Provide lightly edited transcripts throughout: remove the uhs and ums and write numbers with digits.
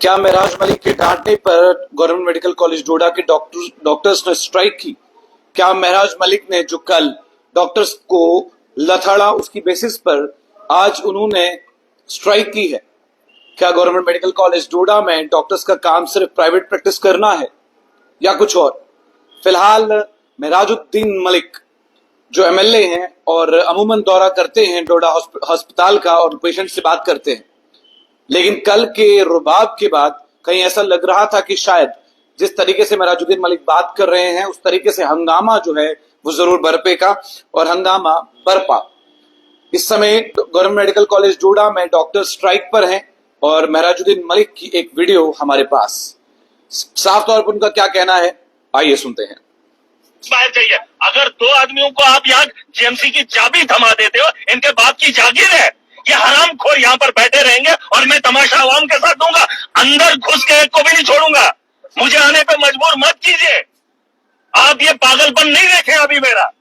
क्या महराज मलिक के डांटने पर गवर्नमेंट मेडिकल कॉलेज डोडा के डॉक्टर्स ने स्ट्राइक की? क्या महराज मलिक ने जो कल डॉक्टर्स को लथाड़ा उसकी बेसिस पर आज उन्होंने स्ट्राइक की है? क्या गवर्नमेंट मेडिकल कॉलेज डोडा में डॉक्टर्स का काम सिर्फ प्राइवेट प्रैक्टिस करना है या कुछ और? फिलहाल महराजुद्दीन मलिक जो एमएलए हैं और अमूमन दौरा करते हैं डोडा अस्पताल का और पेशेंट से बात करते हैं, लेकिन कल के रुबाब के बाद कहीं ऐसा लग रहा था कि शायद जिस तरीके से महराजुद्दीन मलिक बात कर रहे हैं उस तरीके से हंगामा जो है वो जरूर बरपेगा और हंगामा बरपा। इस समय गवर्नमेंट मेडिकल कॉलेज डोडा में डॉक्टर स्ट्राइक पर हैं और महराजुद्दीन मलिक की एक वीडियो हमारे पास, साफ तौर पर उनका क्या कहना है आइए सुनते हैं। बाहर चाहिए। अगर दो आदमियों को आप यहाँ जेएमसी की चाबी थमा देते हो, इनके बाप की जागीर है, ये हरामखोर यहाँ पर बैठे रहेंगे और मैं तमाशा आवाम के साथ दूंगा। अंदर घुस के एक को भी नहीं छोड़ूंगा। मुझे आने पे मजबूर मत कीजिए। आप ये पागलपन नहीं देखे अभी मेरा।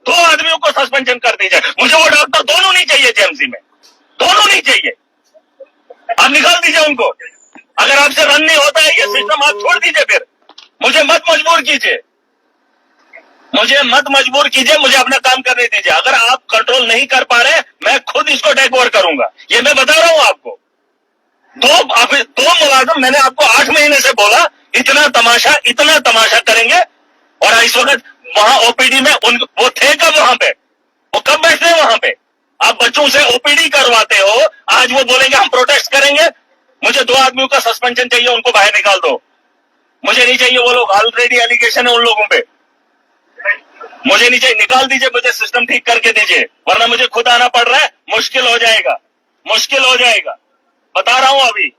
दो आदमियों को सस्पेंशन कर दीजिए। मुझे वो डॉक्टर दोनों नहीं चाहिए जेएमसी में, दोनों नहीं चाहिए। आप निकाल दीजिए उनको। अगर आपसे रन नहीं होता है ये सिस्टम, आप छोड़ दीजिए। फिर मुझे मत मजबूर कीजिए, मुझे मत मजबूर कीजिए, मुझे अपना काम करने दीजिए। अगर आप कंट्रोल नहीं कर पा रहे, मैं खुद इसको टेक ओवर करूंगा। ये मैं बता रहा हूं आपको। दो मुलाजिम, मैंने आपको 8 महीने से बोला इतना तमाशा करेंगे। और इस वक्त वहां ओपीडी में वो थे कब वहां पे, वो कब बैठते हैं वहां पे? आप बच्चों से ओपीडी करवाते हो, आज वो बोलेंगे हम प्रोटेस्ट करेंगे। मुझे 2 आदमियों का सस्पेंशन चाहिए, उनको बाहर निकाल दो। मुझे नहीं चाहिए वो लोग, ऑलरेडी एलिगेशन है उन लोगों पे। मुझे नहीं चाहिए, निकाल दीजिए। मुझे सिस्टम ठीक करके दीजिए, वरना मुझे खुद आना पड़ रहा है। मुश्किल हो जाएगा, मुश्किल हो जाएगा, बता रहा हूं अभी।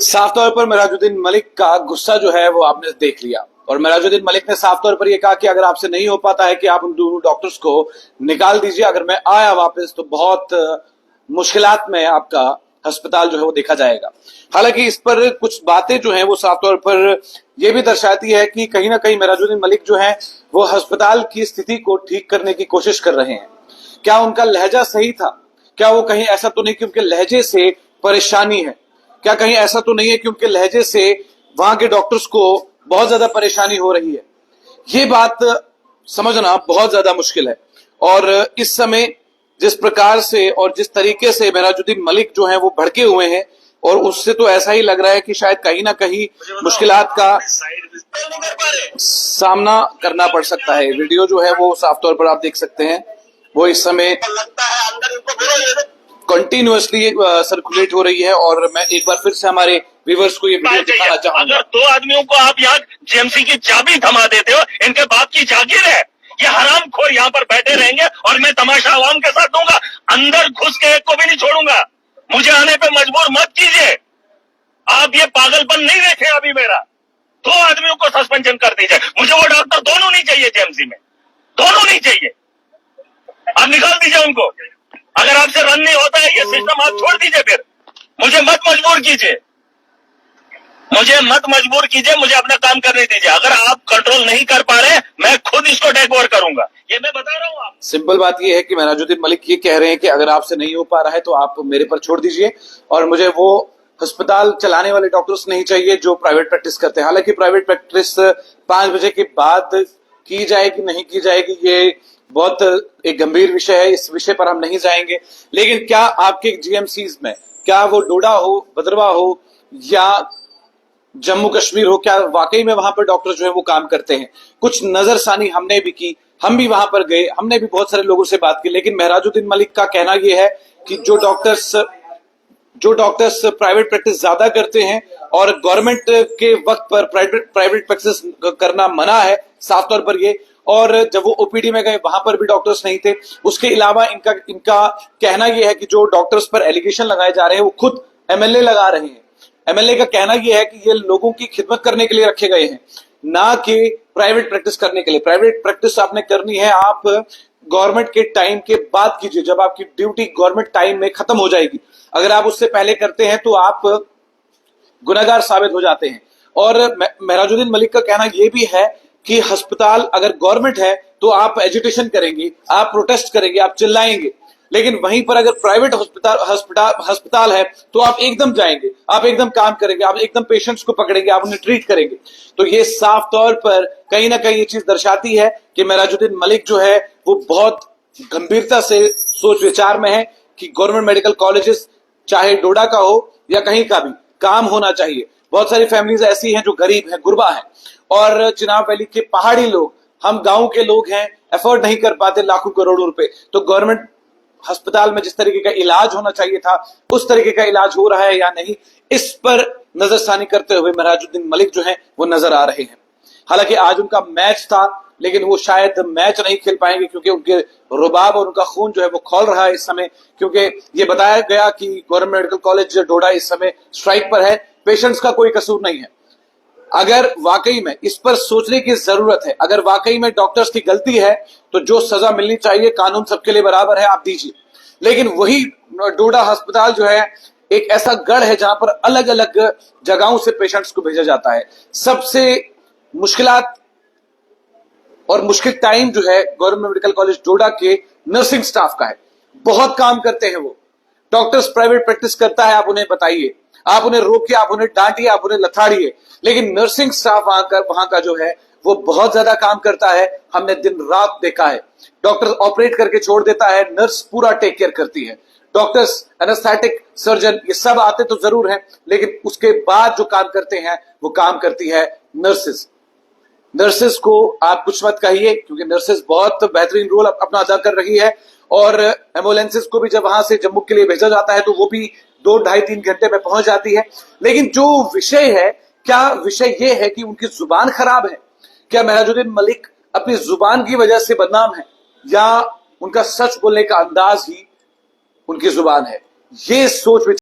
साफ तौर पर महराजुद्दीन मलिक का गुस्सा जो है वो आपने देख लिया और महराजुद्दीन मलिक ने साफ तौर पर यह कहा कि अगर आपसे नहीं हो पाता है कि आप उन दोनों डॉक्टर्स को निकाल दीजिए, अगर मैं आया वापस तो बहुत मुश्किलात में आपका अस्पताल जो है वो देखा जाएगा। हालांकि इस पर कुछ बातें जो हैं वो साफ तौर पर यह भी दर्शाती है कि कहीं ना कहीं महराजुद्दीन मलिक जो है वो अस्पताल की स्थिति को ठीक करने की कोशिश कर रहे हैं। क्या उनका लहजा सही था? क्या वो कहीं ऐसा तो नहीं कि उनके लहजे से परेशानी है? क्या कहीं ऐसा तो नहीं है कि उनके लहजे से वहां के डॉक्टर्स को बहुत ज्यादा परेशानी हो रही है? ये बात समझना बहुत ज्यादा मुश्किल है। और इस समय जिस प्रकार से और जिस तरीके से महराजुद्दीन मलिक जो हैं वो भड़के हुए हैं, और उससे तो ऐसा ही लग रहा है कि शायद कहीं ना कहीं मुश्किलात का सामना करना पड़ सकता है। वीडियो जो है वो साफ तौर पर आप देख सकते हैं, वो इस समय कंटिन्यूअसली सर्कुलेट हो रही है। और मैं एक बार फिर से हमारे व्यूअर्स को ये वीडियो दिखाना चाहूंगा। अगर 2 आदमियों को आप यहाँ जेएमसी की चाबी थमा देते हो, इनके बाप की जागीर है, ये हरामखोर यहाँ पर बैठे रहेंगे और मैं तमाशा आवाम के साथ दूंगा। अंदर घुस के एक को भी नहीं छोड़ूंगा। मुझे आने पे मजबूर मत कीजिए। आप ये पागलपन नहीं देखे अभी मेरा। 2 आदमियों को सस्पेंशन कर दीजिए। मुझे वो डॉक्टर दोनों नहीं चाहिए जेएमसी में, दोनों नहीं चाहिए। आप निकाल दीजिए उनको। अगर आपसे रन नहीं होता है ये सिस्टम, आप छोड़ दीजिए। फिर मुझे मत मजबूर कीजिए, मुझे मत मजबूर कीजिए, मुझे अपना काम करने दीजिए। अगर आप कंट्रोल नहीं कर पा रहे, मैं खुद इसको टेक ओवर करूंगा। ये मैं बता रहा हूं आप। सिंपल बात ये है कि महराजुद्दीन मलिक ये कह रहे हैं कि अगर आपसे नहीं हो पा रहा है तो आप मेरे पर छोड़ दीजिए और मुझे वो अस्पताल चलाने वाले डॉक्टर्स नहीं चाहिए जो प्राइवेट प्रैक्टिस करते हैं। हालांकि प्राइवेट प्रैक्टिस 5 बजे के बाद की जाएगी नहीं की जाएगी ये बहुत एक गंभीर विषय है, इस विषय पर हम नहीं जाएंगे। लेकिन क्या आपके जीएमसीज में, क्या वो डोडा हो, भद्रवाह हो या जम्मू कश्मीर हो, क्या वाकई में वहां पर डॉक्टर जो है वो काम करते हैं? कुछ नजरसानी हमने भी की, हम भी वहां पर गए, हमने भी बहुत सारे लोगों से बात की। लेकिन महराजुद्दीन मलिक का कहना यह है कि जो डॉक्टर्स प्राइवेट प्रैक्टिस ज्यादा करते हैं और गवर्नमेंट के वक्त पर प्राइवेट प्रैक्टिस करना मना है, साफ तौर पर ये। और जब वो ओपीडी में गए वहां पर भी डॉक्टर्स नहीं थे। उसके अलावा इनका कहना यह है कि जो डॉक्टर्स पर एलिगेशन लगाए जा रहे हैं वो खुद एमएलए लगा रहे हैं। एमएलए का कहना यह है कि ये लोगों की खिदमत करने के लिए रखे गए हैं, ना कि प्राइवेट प्रैक्टिस करने के लिए। प्राइवेट प्रैक्टिस आपने करनी है, आप गवर्नमेंट के टाइम के बाद कीजिए, जब आपकी ड्यूटी गवर्नमेंट टाइम में खत्म हो जाएगी। अगर आप उससे पहले करते हैं तो आप गुनहगार साबित हो जाते हैं। और महराजुद्दीन मलिक का कहना यह भी है कि अस्पताल अगर गवर्नमेंट है तो आप एजुटेशन करेंगे, आप प्रोटेस्ट करेंगे, आप चिल्लाएंगे, लेकिन वहीं पर अगर प्राइवेट अस्पताल है तो आप एकदम जाएंगे, आप एकदम काम करेंगे, आप एकदम पेशेंट्स को पकड़ेंगे, आप उन्हें ट्रीट करेंगे। तो ये साफ तौर पर कहीं ना कहीं ये चीज दर्शाती है कि मेहराजुद्दीन मलिक जो है वो बहुत गंभीरता से सोच विचार में है कि गवर्नमेंट मेडिकल कॉलेजेस चाहे डोडा का हो या कहीं का भी काम होना चाहिए। बहुत सारी फैमिलीज ऐसी हैं जो गरीब हैं, गुरबा हैं, और चिनाब वैली के पहाड़ी लोग, हम गांव के लोग हैं, एफोर्ड नहीं कर पाते लाखों करोड़ों रुपए। तो गवर्नमेंट अस्पताल में जिस तरीके का इलाज होना चाहिए था उस तरीके का इलाज हो रहा है या नहीं, इस पर नजरसानी करते हुए मेहराजुद्दीन मलिक जो है वो नजर आ रहे हैं। हालांकि आज उनका मैच था, लेकिन वो शायद मैच नहीं खेल पाएंगे क्योंकि उनके रुबाब और उनका खून जो है वो खौल रहा है इस समय। क्योंकि ये बताया गया कि गवर्नमेंट मेडिकल कॉलेज डोडा इस समय स्ट्राइक पर है, पेशेंट्स का कोई कसूर नहीं है। अगर वाकई में इस पर सोचने की जरूरत है, अगर वाकई में डॉक्टर्स की गलती है तो जो सजा मिलनी चाहिए, कानून सबके लिए बराबर है, आप दीजिए। लेकिन वही डोडा अस्पताल जो है एक ऐसा गढ़ है जहां पर अलग अलग जगहों से पेशेंट्स को भेजा जाता है। सबसे मुश्किलात और मुश्किल टाइम जो है गवर्नमेंट मेडिकल कॉलेज डोडा के नर्सिंग स्टाफ का है। बहुत काम करते हैं वो। डॉक्टर्स प्राइवेट प्रैक्टिस करता है, आप उन्हें बताइए, आप उन्हें रोकिए, आप उन्हें डांटिए, आप उन्हें लथाड़िए, लेकिन नर्सिंग स्टाफ वहां का जो है वो बहुत ज्यादा काम करता है। हमने दिन रात देखा है। डॉक्टर ऑपरेट करके छोड़ देता है, नर्स पूरा टेक केयर करती है। डॉक्टर्स, एनेस्थेटिक, सर्जन, ये सब आते तो जरूर हैं, लेकिन उसके बाद जो काम करते हैं वो काम करती है नर्सेस। नर्सेस को आप कुछ मत कहिए क्योंकि नर्सेस बहुत बेहतरीन रोल अपना अदा कर रही है, और एम्बुलेंसेस को भी जब वहां से जम्मू के लिए भेजा जाता है तो वो भी 2, 2.5, 3 घंटे में पहुंच जाती है। लेकिन जो विषय है, क्या विषय ये है कि उनकी जुबान खराब है? क्या मेहराजुद्दीन मलिक अपनी जुबान की वजह से बदनाम है, या उनका सच बोलने का अंदाज ही उनकी जुबान है? ये सोच